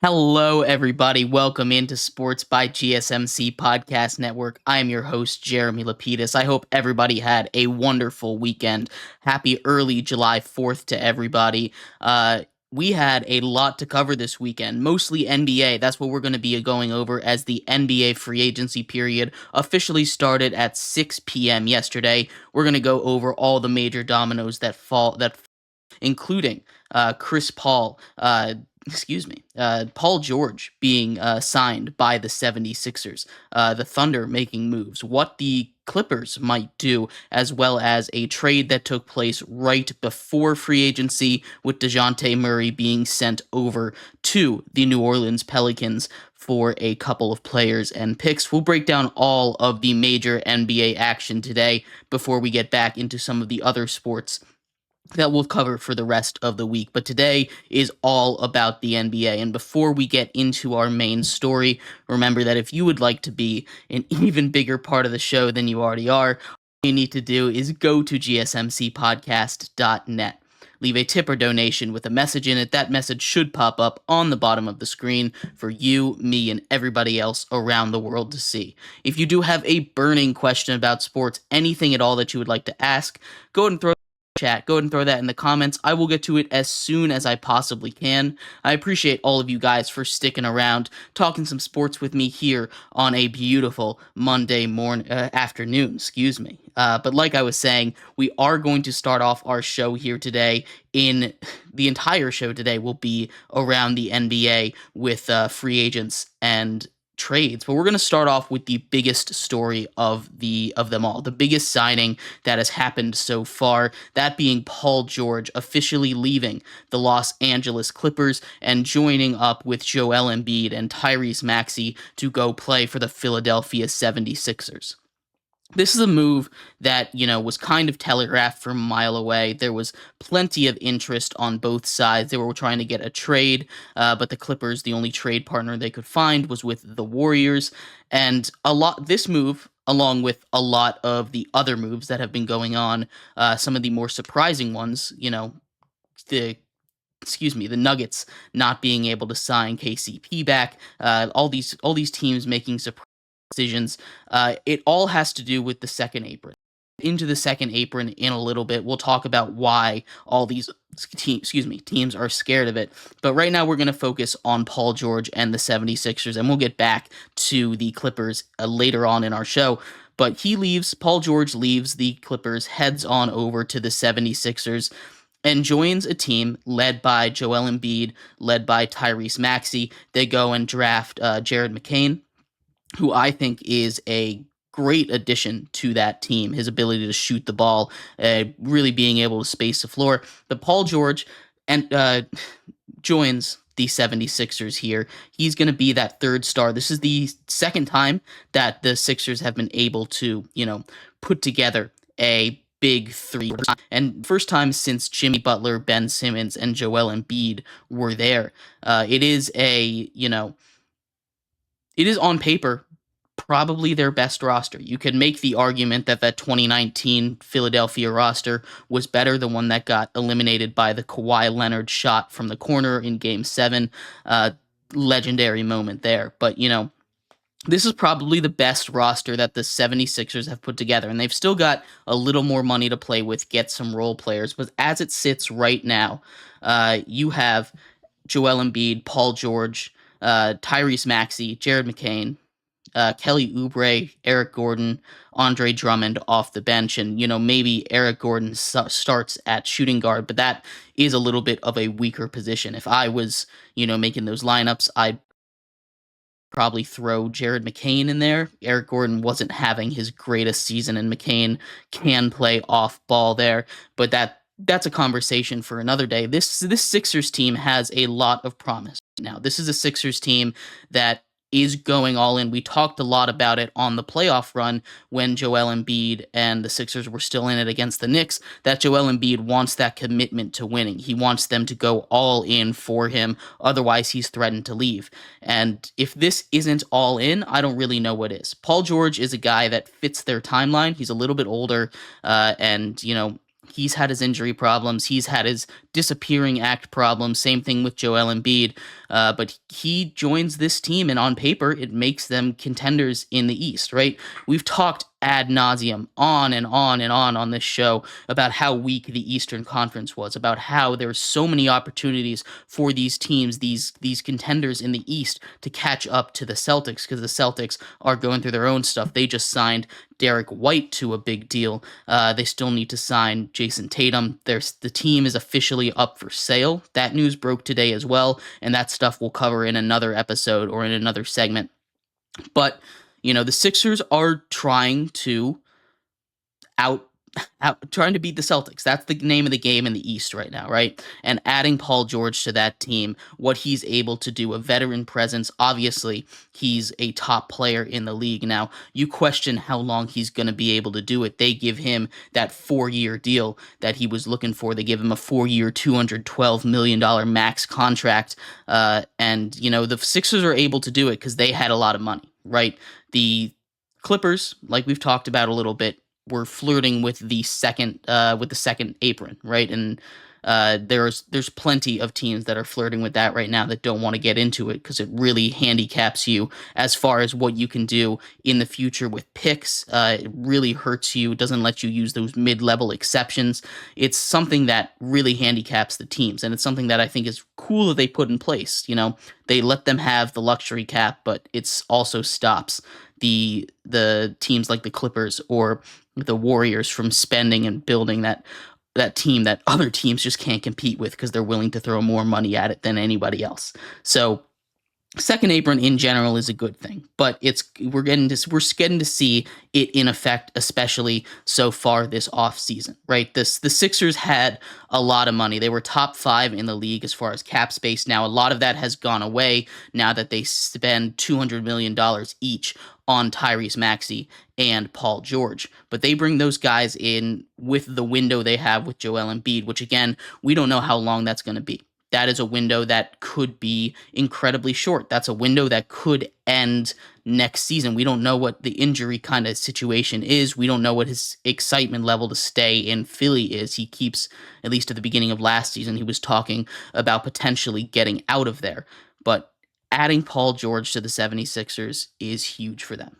Hello, everybody. Welcome into Sports by GSMC Podcast Network. I am your host, Jeremy Lapidus. I hope everybody had a wonderful weekend. Happy early July 4th to everybody. We had a lot to cover this weekend, mostly NBA. That's what we're going to be going over as the NBA free agency period officially started at 6 p.m. yesterday. We're going to go over all the major dominoes that including Chris Paul, Paul George being signed by the 76ers, the Thunder making moves, what the Clippers might do, as well as a trade that took place right before free agency with DeJounte Murray being sent over to the New Orleans Pelicans for a couple of players and picks. We'll break down all of the major NBA action today before we get back into some of the other sports that we'll cover for the rest of the week. But today is all about the NBA. And before we get into our main story, remember that if you would like to be an even bigger part of the show than you already are, all you need to do is go to GSMCPodcast.net. Leave a tip or donation with a message in it. That message should pop up on the bottom of the screen for you, me, and everybody else around the world to see. If you do have a burning question about sports, anything at all that you would like to ask, go ahead and throw chat. Go ahead and throw that in the comments. I will get to it as soon as I possibly can. I appreciate all of you guys for sticking around, talking some sports with me here on a beautiful Monday afternoon. But like I was saying, we are going to start off our show here today. In the entire show today will be around the NBA with free agents and trades, but we're going to start off with the biggest story of them all, the biggest signing that has happened so far, that being Paul George officially leaving the Los Angeles Clippers and joining up with Joel Embiid and Tyrese Maxey to go play for the Philadelphia 76ers. This is a move that, was kind of telegraphed from a mile away. There was plenty of interest on both sides. They were trying to get a trade, but the Clippers, the only trade partner they could find was with the Warriors. And this move, along with a lot of the other moves that have been going on, some of the more surprising ones, the Nuggets not being able to sign KCP back, all these teams making surprise decisions. It all has to do with the second apron. Into the second apron in a little bit. We'll talk about why all these teams are scared of it. But right now we're going to focus on Paul George and the 76ers, and we'll get back to the Clippers later on in our show. But Paul George leaves the Clippers, heads on over to the 76ers, and joins a team led by Joel Embiid, led by Tyrese Maxey. They go and draft Jared McCain, who I think is a great addition to that team. His ability to shoot the ball, really being able to space the floor. But Paul George joins the 76ers here. He's going to be that third star. This is the second time that the Sixers have been able to, put together a big three, and first time since Jimmy Butler, Ben Simmons, and Joel Embiid were there. It is on paper probably their best roster. You could make the argument that 2019 Philadelphia roster was better, the one that got eliminated by the Kawhi Leonard shot from the corner in Game 7. Legendary moment there. But, this is probably the best roster that the 76ers have put together, and they've still got a little more money to play with, get some role players. But as it sits right now, you have Joel Embiid, Paul George, Tyrese Maxey, Jared McCain, Kelly Oubre, Eric Gordon, Andre Drummond off the bench, and maybe Eric Gordon starts at shooting guard, but that is a little bit of a weaker position. If I was making those lineups, I'd probably throw Jared McCain in there. Eric Gordon wasn't having his greatest season, and McCain can play off ball there, but that's a conversation for another day. This Sixers team has a lot of promise. Now, this is a Sixers team that is going all in. We talked a lot about it on the playoff run when Joel Embiid and the Sixers were still in it against the Knicks, that Joel Embiid wants that commitment to winning. He wants them to go all in for him. Otherwise, he's threatened to leave. And if this isn't all in, I don't really know what is. Paul George is a guy that fits their timeline. He's a little bit older, and he's had his injury problems. He's had his disappearing act problems. Same thing with Joel Embiid. But he joins this team, and on paper, it makes them contenders in the East, right? We've talked ad nauseum on and on this show about how weak the Eastern Conference was, about how there's so many opportunities for these teams, these contenders in the East, to catch up to the Celtics, because the Celtics are going through their own stuff. They just signed Derek White to a big deal. They still need to sign Jason Tatum. The team is officially up for sale. That news broke today as well, and that stuff we'll cover in another episode or in another segment. But the Sixers are trying to out trying to beat the Celtics. That's the name of the game in the East right now, right? And adding Paul George to that team, what he's able to do, a veteran presence. Obviously, he's a top player in the league now. You question how long he's going to be able to do it. They give him that 4-year deal that he was looking for. They give him a 4-year, $212 million max contract. And the Sixers are able to do it because they had a lot of money, right? The Clippers, like we've talked about a little bit, were flirting with the second apron, right? And there's plenty of teams that are flirting with that right now that don't want to get into it because it really handicaps you as far as what you can do in the future with picks. It really hurts you. It doesn't let you use those mid-level exceptions. It's something that really handicaps the teams, and it's something that I think is cool that they put in place. They let them have the luxury cap, but it's also stops the teams like the Clippers or the Warriors from spending and building that team that other teams just can't compete with because they're willing to throw more money at it than anybody else. So second apron in general is a good thing, but we're getting to see it in effect, especially so far this offseason, right? The Sixers had a lot of money. They were top 5 in the league as far as cap space. Now, a lot of that has gone away now that they spend $200 million each on Tyrese Maxey and Paul George. But they bring those guys in with the window they have with Joel Embiid, which, again, we don't know how long that's going to be. That is a window that could be incredibly short. That's a window that could end next season. We don't know what the injury kind of situation is. We don't know what his excitement level to stay in Philly is. He keeps, at least at the beginning of last season, he was talking about potentially getting out of there. But adding Paul George to the 76ers is huge for them.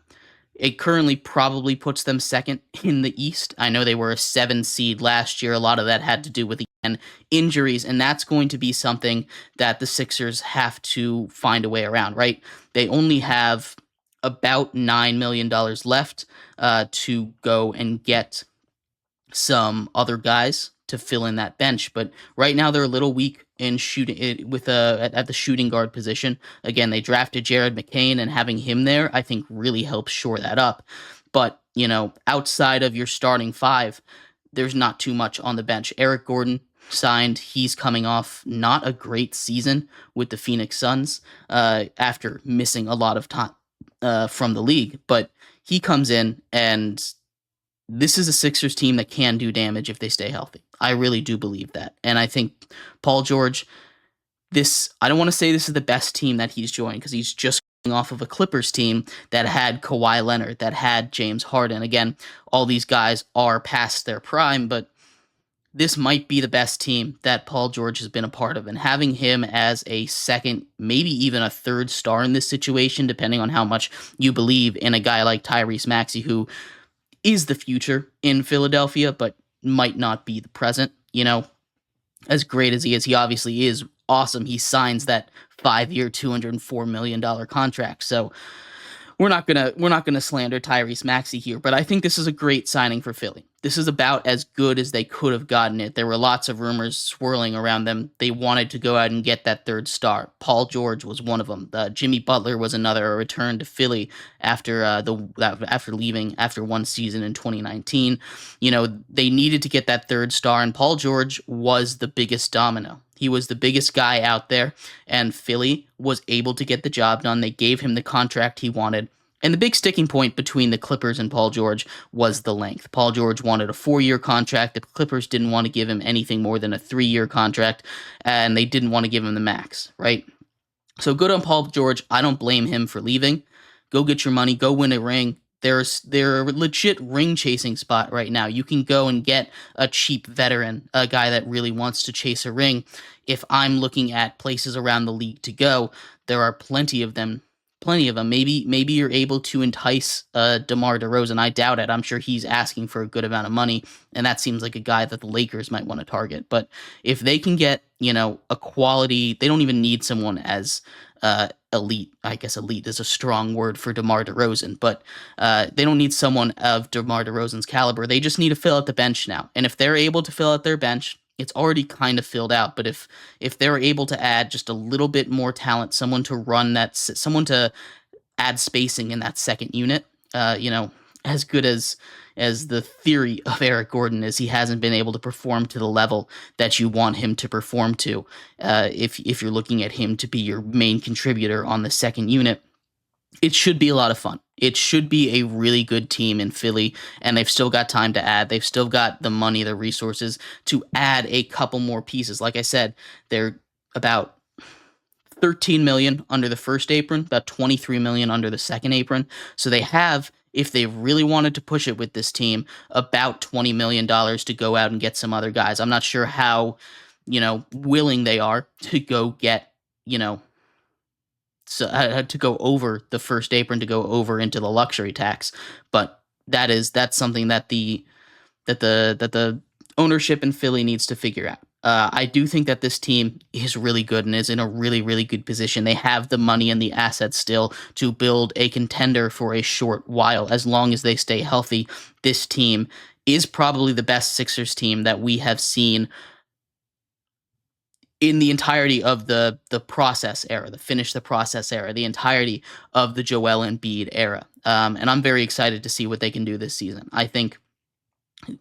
It currently probably puts them second in the East. I know they were a 7 seed last year. A lot of that had to do with, again, injuries, and that's going to be something that the Sixers have to find a way around, right? They only have about $9 million left to go and get some other guys to fill in that bench, but right now they're a little weak in shooting at the shooting guard position. Again, they drafted Jared McCain, and having him there, I think, really helps shore that up. But outside of your starting 5, there's not too much on the bench. Eric Gordon signed. He's coming off not a great season with the Phoenix Suns after missing a lot of time from the league, but he comes in, and this is a Sixers team that can do damage if they stay healthy. I really do believe that. And I think Paul George, I don't want to say this is the best team that he's joined because he's just coming off of a Clippers team that had Kawhi Leonard, that had James Harden. Again, all these guys are past their prime, but this might be the best team that Paul George has been a part of. And having him as a second, maybe even a third star in this situation, depending on how much you believe in a guy like Tyrese Maxey, who is the future in Philadelphia, but might not be the present. As great as he is, he obviously is awesome. He signs that 5-year, $204 million contract. So we're not gonna slander Tyrese Maxey here, but I think this is a great signing for Philly. This is about as good as they could have gotten it. There were lots of rumors swirling around them. They wanted to go out and get that third star. Paul George was one of them. Jimmy Butler was another, a return to Philly after leaving after one season in 2019. They needed to get that third star, and Paul George was the biggest domino. He was the biggest guy out there, and Philly was able to get the job done. They gave him the contract he wanted. And the big sticking point between the Clippers and Paul George was the length. Paul George wanted a 4-year contract. The Clippers didn't want to give him anything more than a 3-year contract, and they didn't want to give him the max, right? So good on Paul George. I don't blame him for leaving. Go get your money. Go win a ring. they're a legit ring chasing spot right now. You can go and get a cheap veteran, a guy that really wants to chase a ring. If I'm looking at places around the league to go, there are plenty of them. Plenty of them. Maybe you're able to entice DeMar DeRozan. I doubt it. I'm sure he's asking for a good amount of money, and that seems like a guy that the Lakers might want to target. But if they can get, a quality, they don't even need someone as elite. I guess elite is a strong word for DeMar DeRozan, but they don't need someone of DeMar DeRozan's caliber. They just need to fill out the bench now. And if they're able to fill out their bench, it's already kind of filled out. But if they're able to add just a little bit more talent, someone to add spacing in that second unit, as good as the theory of Eric Gordon is, he hasn't been able to perform to the level that you want him to perform to. If you're looking at him to be your main contributor on the second unit, it should be a lot of fun. It should be a really good team in Philly, and they've still got time to add. They've still got the money, the resources to add a couple more pieces. Like I said, they're about 13 million under the first apron, about 23 million under the second apron. So they have, if they really wanted to push it with this team, about $20 million to go out and get some other guys. I'm not sure how, willing they are to go get, to go over the first apron, to go over into the luxury tax. But that's something that the ownership in Philly needs to figure out. I do think that this team is really good and is in a really, really good position. They have the money and the assets still to build a contender for a short while. As long as they stay healthy, this team is probably the best Sixers team that we have seen in the entirety of the process era, the finish the process era, the entirety of the Joel Embiid era. And I'm very excited to see what they can do this season. I think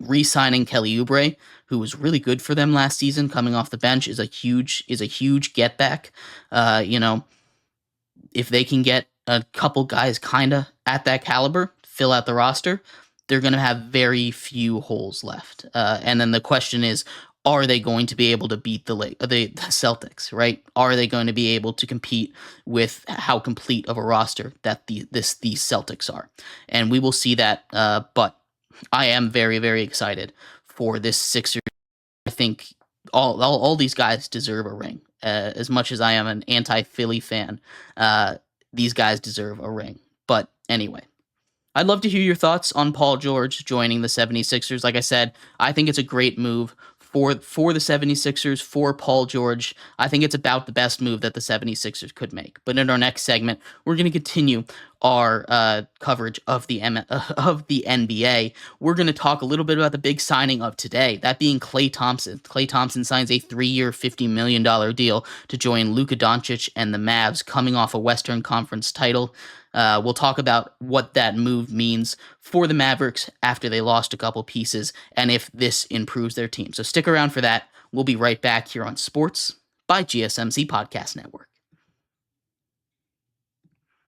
re-signing Kelly Oubre, who was really good for them last season, coming off the bench, is a huge get back. If they can get a couple guys kind of at that caliber, fill out the roster, they're going to have very few holes left. And then the question is, are they going to be able to beat the Celtics, right? Are they going to be able to compete with how complete of a roster that these Celtics are? And we will see that, but I am very, very excited for this Sixers. I think all these guys deserve a ring. As much as I am an anti-Philly fan, these guys deserve a ring. But anyway, I'd love to hear your thoughts on Paul George joining the 76ers. Like I said, I think it's a great move for the 76ers, for Paul George. I think it's about the best move that the 76ers could make. But in our next segment, we're going to continue our coverage of the NBA. We're going to talk a little bit about the big signing of today, that being Klay Thompson. Klay Thompson signs a 3-year, $50 million deal to join Luka Doncic and the Mavs, coming off a Western Conference title. We'll talk about what that move means for the Mavericks after they lost a couple pieces, and if this improves their team. So stick around for that. We'll be right back here on Sports by GSMC Podcast Network.